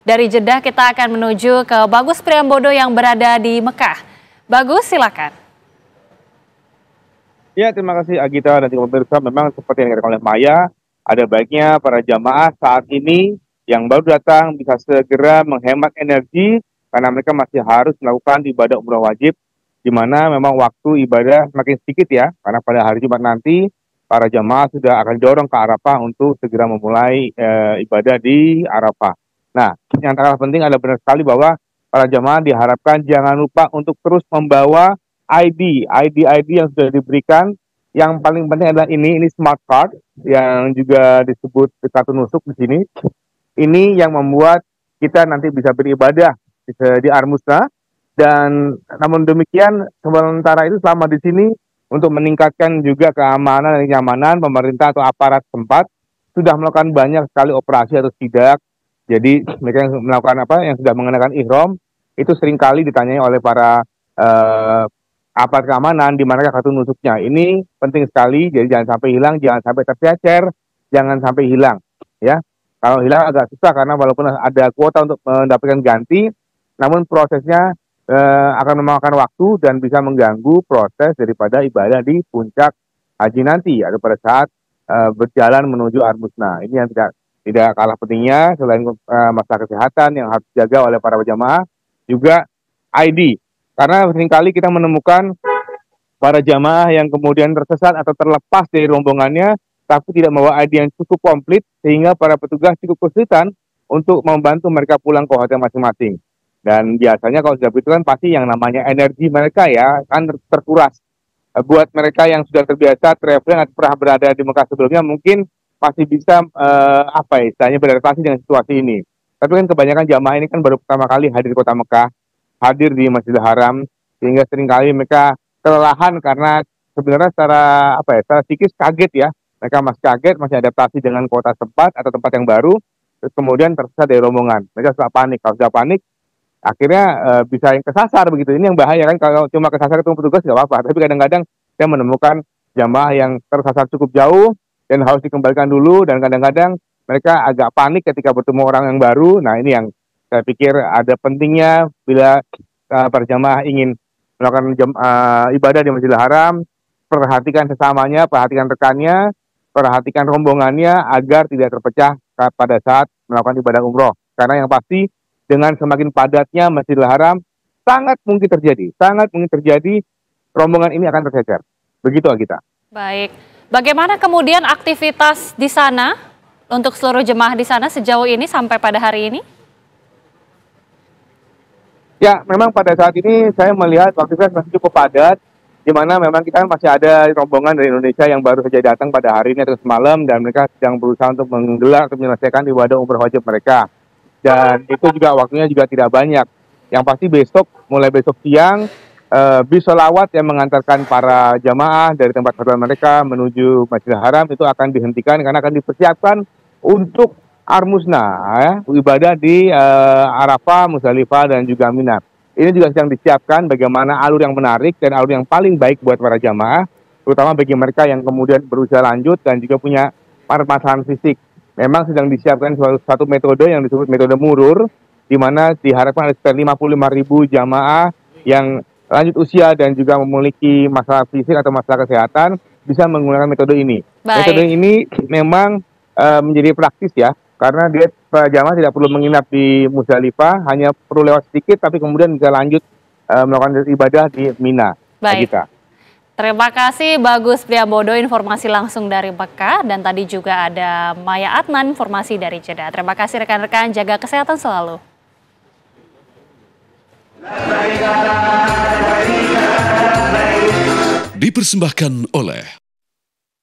Dari Jeddah kita akan menuju ke Bagus Priambodo yang berada di Mekah. Bagus, silakan. Ya, terima kasih Agita dan juga pemirsa. Memang seperti yang dikatakan oleh Maya, ada baiknya para jamaah saat ini yang baru datang bisa segera menghemat energi karena mereka masih harus melakukan ibadah umrah wajib, di mana memang waktu ibadah semakin sedikit ya, karena pada hari Jumat nanti para jamaah sudah akan dorong ke Arafah untuk segera memulai ibadah di Arafah. Nah, yang sangat penting adalah benar sekali bahwa para jamaah diharapkan jangan lupa untuk terus membawa ID yang sudah diberikan. Yang paling penting adalah ini smart card yang juga disebut kartu nusuk di sini. Ini yang membuat kita nanti bisa beribadah di Armusna. Dan namun demikian sementara itu selama di sini untuk meningkatkan juga keamanan dan kenyamanan, pemerintah atau aparat tempat sudah melakukan banyak sekali operasi atau sidak. Jadi mereka yang melakukan yang sudah mengenakan ihram itu seringkali ditanyai oleh para aparat keamanan di mana kartu nusuknya. Ini penting sekali, jadi jangan sampai hilang, jangan sampai tercecer, jangan sampai hilang. Ya, kalau hilang agak susah karena walaupun ada kuota untuk mendapatkan ganti, namun prosesnya akan memakan waktu dan bisa mengganggu proses daripada ibadah di puncak haji nanti atau pada saat berjalan menuju Armusna. Ini yang tidak kalah pentingnya selain masalah kesehatan yang harus dijaga oleh para jamaah, juga ID. Karena seringkali kita menemukan para jamaah yang kemudian tersesat atau terlepas dari rombongannya, tapi tidak membawa ID yang cukup komplit, sehingga para petugas cukup kesulitan untuk membantu mereka pulang ke hotel masing-masing. Dan biasanya kalau sudah begitu kan pasti yang namanya energi mereka ya kan terkuras. Buat mereka yang sudah terbiasa traveling atau pernah berada di Mekah sebelumnya mungkin masih bisa istilahnya beradaptasi dengan situasi ini. Tapi kan kebanyakan jamaah ini kan baru pertama kali hadir di kota Mekah, hadir di Masjidil Haram, sehingga seringkali mereka kelelahan karena sebenarnya secara psikis kaget ya. Mereka masih kaget, masih adaptasi dengan kota tempat atau tempat yang baru, terus kemudian tersesat dari rombongan. Mereka sudah panik. Kalau sudah panik, akhirnya bisa yang kesasar begitu. Ini yang bahaya kan, kalau cuma kesasar ketemu petugas nggak apa-apa. Tapi kadang-kadang saya menemukan jamaah yang tersasar cukup jauh dan harus dikembalikan dulu, dan kadang-kadang mereka agak panik ketika bertemu orang yang baru. Nah, ini yang saya pikir ada pentingnya bila para jamaah ingin melakukan ibadah di Masjidil Haram, perhatikan sesamanya, perhatikan rekannya, perhatikan rombongannya agar tidak terpecah pada saat melakukan ibadah umroh. Karena yang pasti dengan semakin padatnya Masjidil Haram sangat mungkin terjadi rombongan ini akan tercecer. Begitu Agita. Baik. Bagaimana kemudian aktivitas di sana untuk seluruh jemaah di sana sejauh ini sampai pada hari ini? Ya, memang pada saat ini saya melihat aktivitas masih cukup padat, di mana memang kita masih ada rombongan dari Indonesia yang baru saja datang pada hari ini atau semalam, dan mereka sedang berusaha untuk menggelar atau menyelesaikan ibadah umrah wajib mereka. Dan itu juga waktunya juga tidak banyak. Yang pasti mulai besok siang, bis sholawat yang mengantarkan para jamaah dari tempat hotel mereka menuju Masjidil Haram itu akan dihentikan karena akan dipersiapkan untuk Armusna, ibadah di Arafah, Musdalifah, dan juga Mina. Ini juga sedang disiapkan bagaimana alur yang menarik dan alur yang paling baik buat para jamaah, terutama bagi mereka yang kemudian berusia lanjut dan juga punya permasalahan fisik. Memang sedang disiapkan suatu metode yang disebut metode murur, di mana diharapkan ada sekitar 55.000 jamaah yang lanjut usia dan juga memiliki masalah fisik atau masalah kesehatan bisa menggunakan metode ini. Baik. Metode ini memang menjadi praktis ya, karena dia jamaah tidak perlu menginap di Musdalifah, hanya perlu lewat sedikit tapi kemudian bisa lanjut melakukan ibadah di Mina. Baik. Kita. Terima kasih Bagus Priambodo, informasi langsung dari Mekah, dan tadi juga ada Maya Adnan, informasi dari Jeddah. Terima kasih rekan-rekan, jaga kesehatan selalu. Dipersembahkan oleh